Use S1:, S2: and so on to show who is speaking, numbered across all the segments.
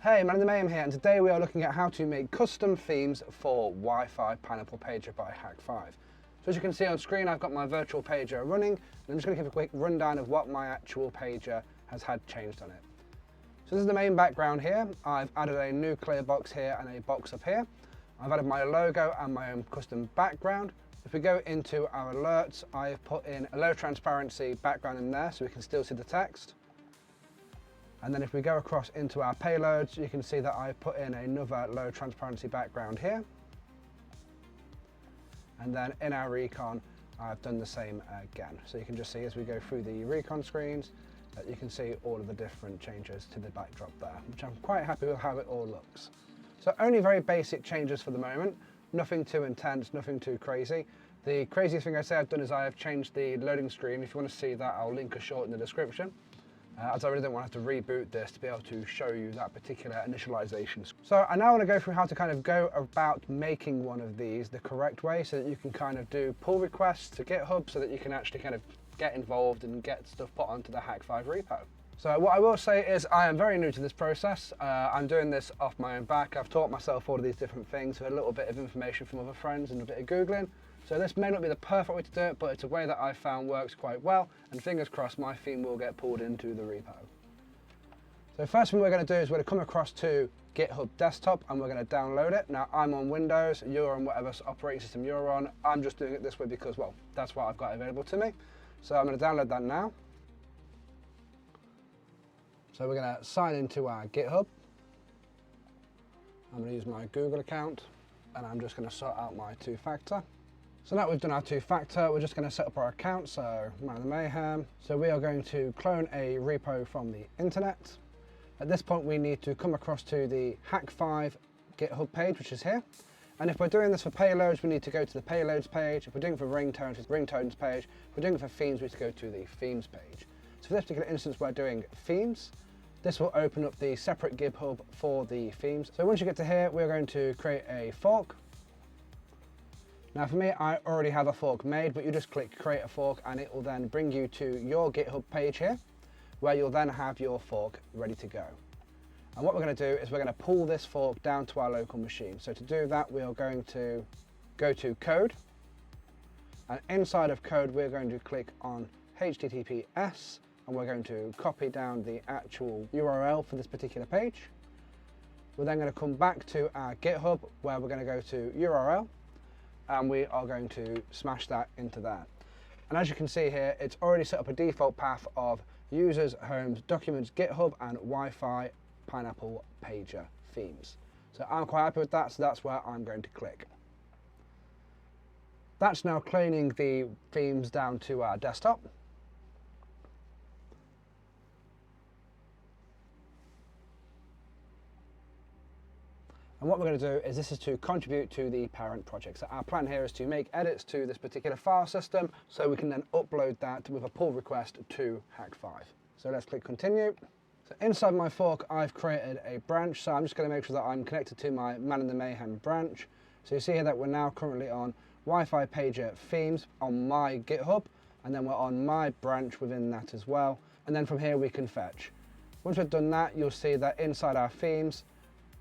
S1: Hey, man in the Mayhem here, and today we are looking at how to make custom themes for Wi-Fi Pineapple Pager by Hak5. So as you can see on screen, I've got my virtual pager running, and I'm just going to give a quick rundown of what my actual pager has had changed on it. So this is the main background here. I've added a new clear box here and a box up here. I've added my logo and my own custom background. If we go into our alerts, I've put in a low transparency background in there so we can still see the text. And then if we go across into our payloads, you can see that I've put in another low transparency background here. And then in our recon, I've done the same again. So you can just see as we go through the recon screens, that you can see all of the different changes to the backdrop there, which I'm quite happy with how it all looks. So only very basic changes for the moment, nothing too intense, nothing too crazy. The craziest thing I say I've done is I have changed the loading screen. If you want to see that, I'll link a short in the description. As I really don't want to have to reboot this to be able to show you that particular initialization. So I now want to go through how to kind of go about making one of these the correct way so that you can kind of do pull requests to GitHub so that you can actually kind of get involved and get stuff put onto the Hak5 repo. So what I will say is I am very new to this process. I'm doing this off my own back. I've taught myself all of these different things with a little bit of information from other friends and a bit of Googling. So this may not be the perfect way to do it, but it's a way that I've found works quite well, and fingers crossed my theme will get pulled into the repo. So first thing we're going to do is we're going to come across to GitHub Desktop and we're going to download it. Now I'm on Windows, you're on whatever operating system you're on. I'm just doing it this way because, well, that's what I've got available to me. So I'm going to download that now. So we're going to sign into our GitHub. I'm going to use my Google account and I'm just going to sort out my two-factor. So now we've done our two-factor, we're just going to set up our account, so Man in the Mayhem. So we are going to clone a repo from the internet. At this point we need to come across to the Hak5 GitHub page, which is here. And if we're doing this for payloads, we need to go to the payloads page. If we're doing it for ringtones, it's ringtones page. If we're doing it for themes, we need to go to the themes page. So for this particular instance, we're doing themes. This will open up the separate GitHub for the themes. So once you get to here, we're going to create a fork. Now for me, I already have a fork made, but you just click create a fork and it will then bring you to your GitHub page here, where you'll then have your fork ready to go. And what we're going to do is we're going to pull this fork down to our local machine. So to do that, we are going to go to code, and inside of code, we're going to click on HTTPS, and we're going to copy down the actual URL for this particular page. We're then going to come back to our GitHub, where we're going to go to URL, and we are going to smash that into that. And as you can see here, it's already set up a default path of users, homes, documents, GitHub, and Wi-Fi Pineapple Pager themes. So I'm quite happy with that, so that's where I'm going to click. That's now cloning the themes down to our desktop. And what we're going to do is this is to contribute to the parent project. So our plan here is to make edits to this particular file system so we can then upload that with a pull request to Hak5. So let's click continue. So inside my fork, I've created a branch. So I'm just going to make sure that I'm connected to my Man in the Mayhem branch. So you see here that we're now currently on Wi-Fi Pager themes on my GitHub, and then we're on my branch within that as well. And then from here we can fetch. Once we've done that, you'll see that inside our themes,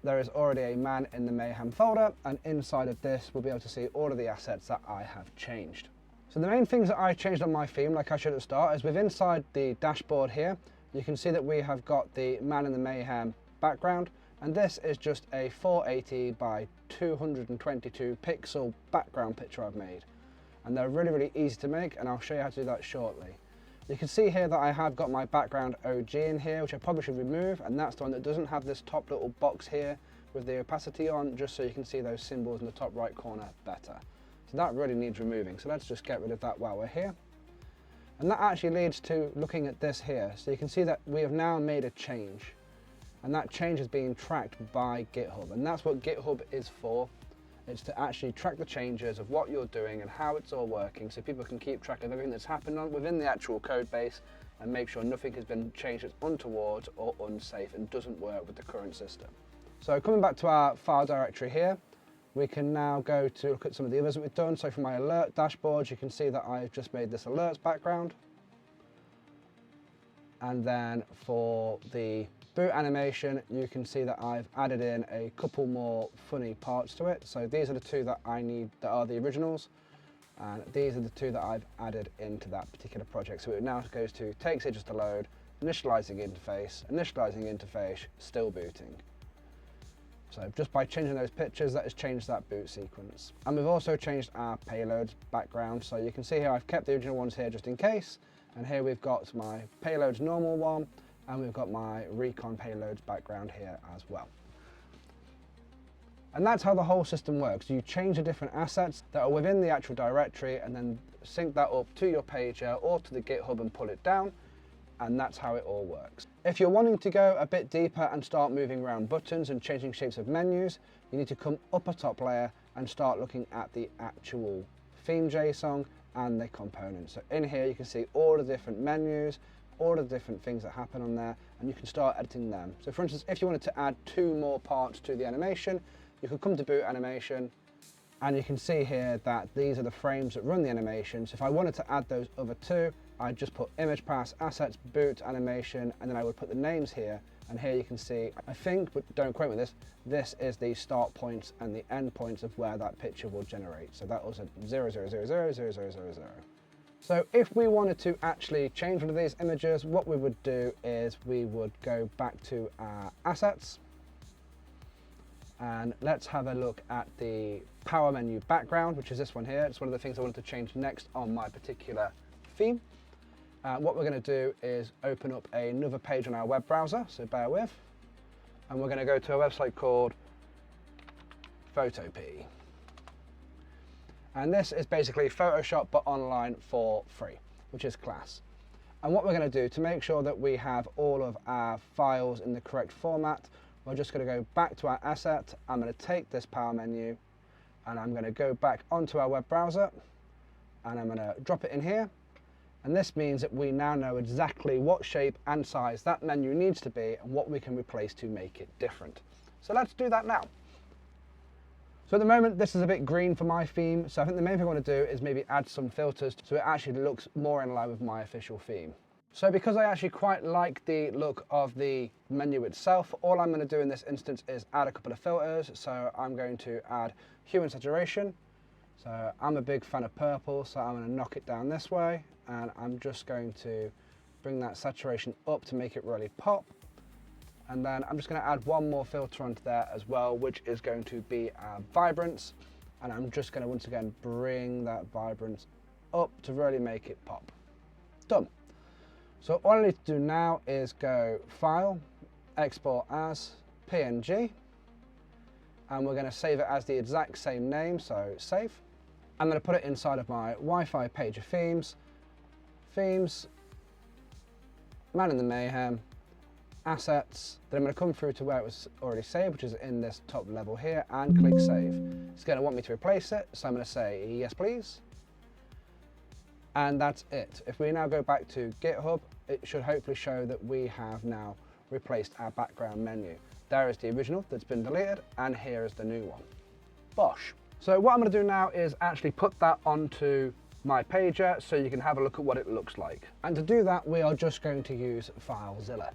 S1: there is already a Man in the Mayhem folder, and inside of this we'll be able to see all of the assets that I have changed. So the main things that I changed on my theme, like I showed at the start, is with inside the dashboard here, you can see that we have got the Man in the Mayhem background, and this is just a 480 by 222 pixel background picture I've made. And they're really, really easy to make, and I'll show you how to do that shortly. You can see here that I have got my background OG in here, which I probably should remove, and that's the one that doesn't have this top little box here with the opacity on, just so you can see those symbols in the top right corner better. So that really needs removing, so let's just get rid of that while we're here. And that actually leads to looking at this here. So you can see that we have now made a change, and that change is being tracked by GitHub, and that's what GitHub is for. It's to actually track the changes of what you're doing and how it's all working, so people can keep track of everything that's happened within the actual code base and make sure nothing has been changed that's untoward or unsafe and doesn't work with the current system. So coming back to our file directory here, we can now go to look at some of the others that we've done. So from my alert dashboard, you can see that I've just made this alerts background. And then for the boot animation, you can see that I've added in a couple more funny parts to it. So these are the two that I need that are the originals, and these are the two that I've added into that particular project. So it now goes to takes ages to load, initializing interface, still booting. So just by changing those pictures, that has changed that boot sequence. And we've also changed our payload background. So you can see here I've kept the original ones here just in case, and here we've got my payloads normal one, and we've got my recon payloads background here as well. And that's how the whole system works. You change the different assets that are within the actual directory and then sync that up to your pager or to the GitHub and pull it down. And that's how it all works. If you're wanting to go a bit deeper and start moving around buttons and changing shapes of menus, you need to come up a top layer and start looking at the actual theme JSON and the components. So in here you can see all the different menus, all the different things that happen on there, and you can start editing them. So for instance, if you wanted to add 2 more parts to the animation, you could come to boot animation, and you can see here that these are the frames that run the animation. So if I wanted to add those other 2, I'd just put image pass, assets, boot, animation, and then I would put the names here. And here you can see, I think, but don't quote me this, this is the start points and the end points of where that picture will generate. So that was a 000000000. So if we wanted to actually change one of these images, what we would do is we would go back to our assets, and let's have a look at the power menu background, which is this one here. It's one of the things I wanted to change next on my particular theme. What we're going to do is open up another page on our web browser, so bear with, and we're going to go to a website called Photopea. And this is basically Photoshop but online for free, which is class. And what we're going to do to make sure that we have all of our files in the correct format, we're just going to go back to our asset. I'm going to take this power menu and I'm going to go back onto our web browser and I'm going to drop it in here. And this means that we now know exactly what shape and size that menu needs to be and what we can replace to make it different. So let's do that now. So at the moment, this is a bit green for my theme. So I think the main thing I want to do is maybe add some filters so it actually looks more in line with my official theme. So because I actually quite like the look of the menu itself, all I'm going to do in this instance is add a couple of filters. So I'm going to add hue and saturation. So I'm a big fan of purple, so I'm going to knock it down this way. And I'm just going to bring that saturation up to make it really pop. And then I'm just going to add one more filter onto there as well, which is going to be our vibrance. And I'm just going to once again bring that vibrance up to really make it pop. Done. So all I need to do now is go File, Export as PNG. And we're going to save it as the exact same name, so save. I'm going to put it inside of my Wi-Fi Pager themes, Man in the Mayhem, assets. Then I'm going to come through to where it was already saved, which is in this top level here, and click save. It's going to want me to replace it, so I'm going to say yes please. And that's it. If we now go back to GitHub, it should hopefully show that we have now replaced our background menu. There is the original that's been deleted, and here is the new one. Bosh. So what I'm going to do now is actually put that onto my pager so you can have a look at what it looks like. And to do that, we are just going to use FileZilla.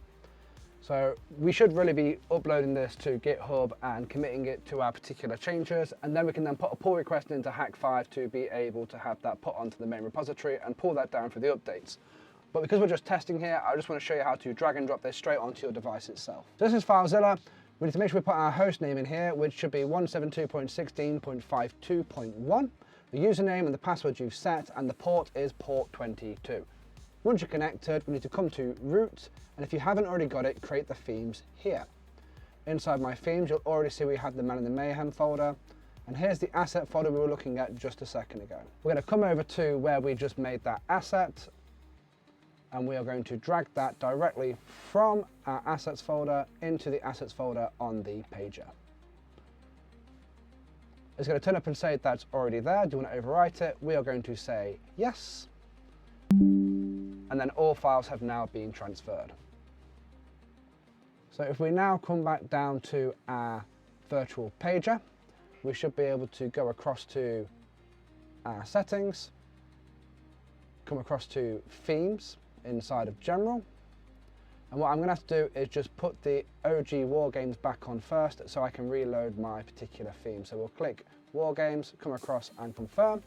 S1: So we should really be uploading this to GitHub and committing it to our particular changes, and then we can then put a pull request into Hak5 to be able to have that put onto the main repository and pull that down for the updates. But because we're just testing here, I just want to show you how to drag and drop this straight onto your device itself. So this is FileZilla. We need to make sure we put our host name in here, which should be 172.16.52.1, the username and the password you've set, and the port is port 22. Once you're connected, we need to come to root, and if you haven't already got it, create the themes here. Inside my themes, you'll already see we have the Man in the Mayhem folder, and here's the asset folder we were looking at just a second ago. We're going to come over to where we just made that asset, and we are going to drag that directly from our assets folder into the assets folder on the pager. It's going to turn up and say that's already there. Do you want to overwrite it? We are going to say yes. And then all files have now been transferred. So if we now come back down to our virtual pager, we should be able to go across to our settings, come across to themes inside of general, And what I'm going to have to do is just put the OG War Games back on first so I can reload my particular theme. So we'll click War Games, come across and confirm.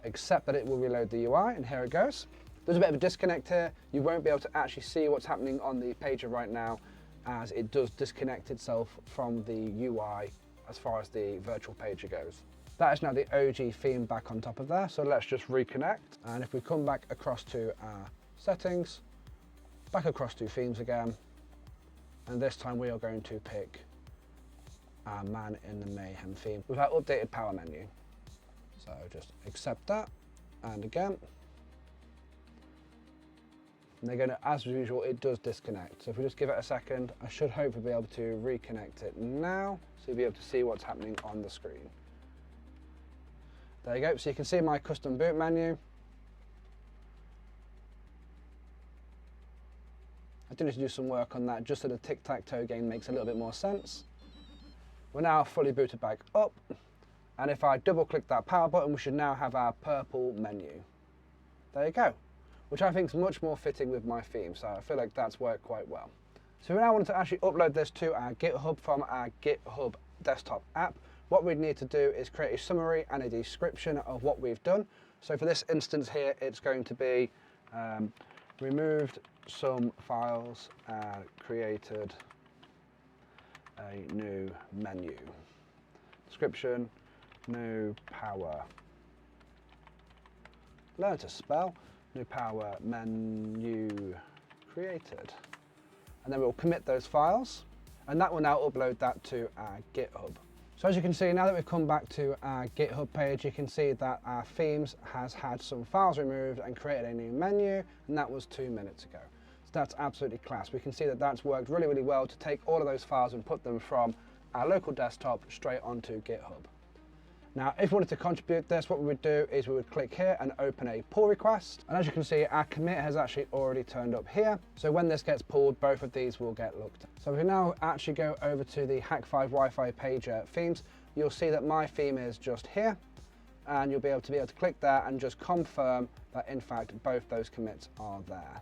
S1: Accept that it will reload the UI, and here it goes. There's a bit of a disconnect here. You won't be able to actually see what's happening on the pager right now, as it does disconnect itself from the UI as far as the virtual pager goes. That is now the OG theme back on top of there, so let's just reconnect. And if we come back across to our settings, back across to themes again, and this time we are going to pick our man in the Mayhem theme with our updated power menu. So just accept that, and again. And they're going to, as usual, it does disconnect. So if we just give it a second, I should hopefully be able to reconnect it now, so you'll be able to see what's happening on the screen. There you go, so you can see my custom boot menu. I do need to do some work on that just so the tic-tac-toe game makes a little bit more sense. We're now fully booted back up, and if I double click that power button, we should now have our purple menu. There you go, which I think is much more fitting with my theme, so I feel like that's worked quite well. So we now want to actually upload this to our GitHub from our GitHub Desktop app. What we'd need to do is create a summary and a description of what we've done. So for this instance here, it's going to be removed some files and created a new menu. Description, new power. Learn to spell. New power menu created. And then we'll commit those files, and that will now upload that to our GitHub. So as you can see, now that we've come back to our GitHub page, you can see that our themes has had some files removed and created a new menu, and that was 2 minutes ago. So that's absolutely class. We can see that that's worked really, really well to take all of those files and put them from our local desktop straight onto GitHub. Now, if we wanted to contribute this, what we would do is we would click here and open a pull request. And as you can see, our commit has actually already turned up here. So when this gets pulled, both of these will get looked at. So if we now actually go over to the Hak5 Wi-Fi Pager themes, you'll see that my theme is just here. And you'll be able to click there and just confirm that in fact, both those commits are there.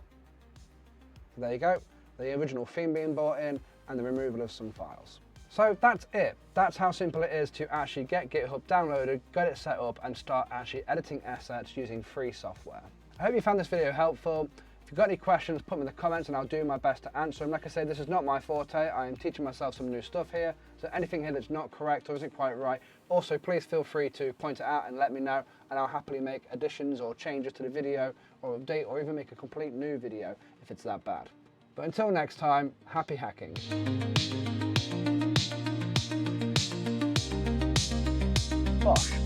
S1: So there you go, the original theme being brought in and the removal of some files. So that's it. That's how simple it is to actually get GitHub downloaded, get it set up, and start actually editing assets using free software. I hope you found this video helpful. If you've got any questions, put them in the comments and I'll do my best to answer them. Like I say, this is not my forte. I am teaching myself some new stuff here. So anything here that's not correct or isn't quite right, also please feel free to point it out and let me know, and I'll happily make additions or changes to the video or update or even make a complete new video if it's that bad. But until next time, happy hacking. Bosh.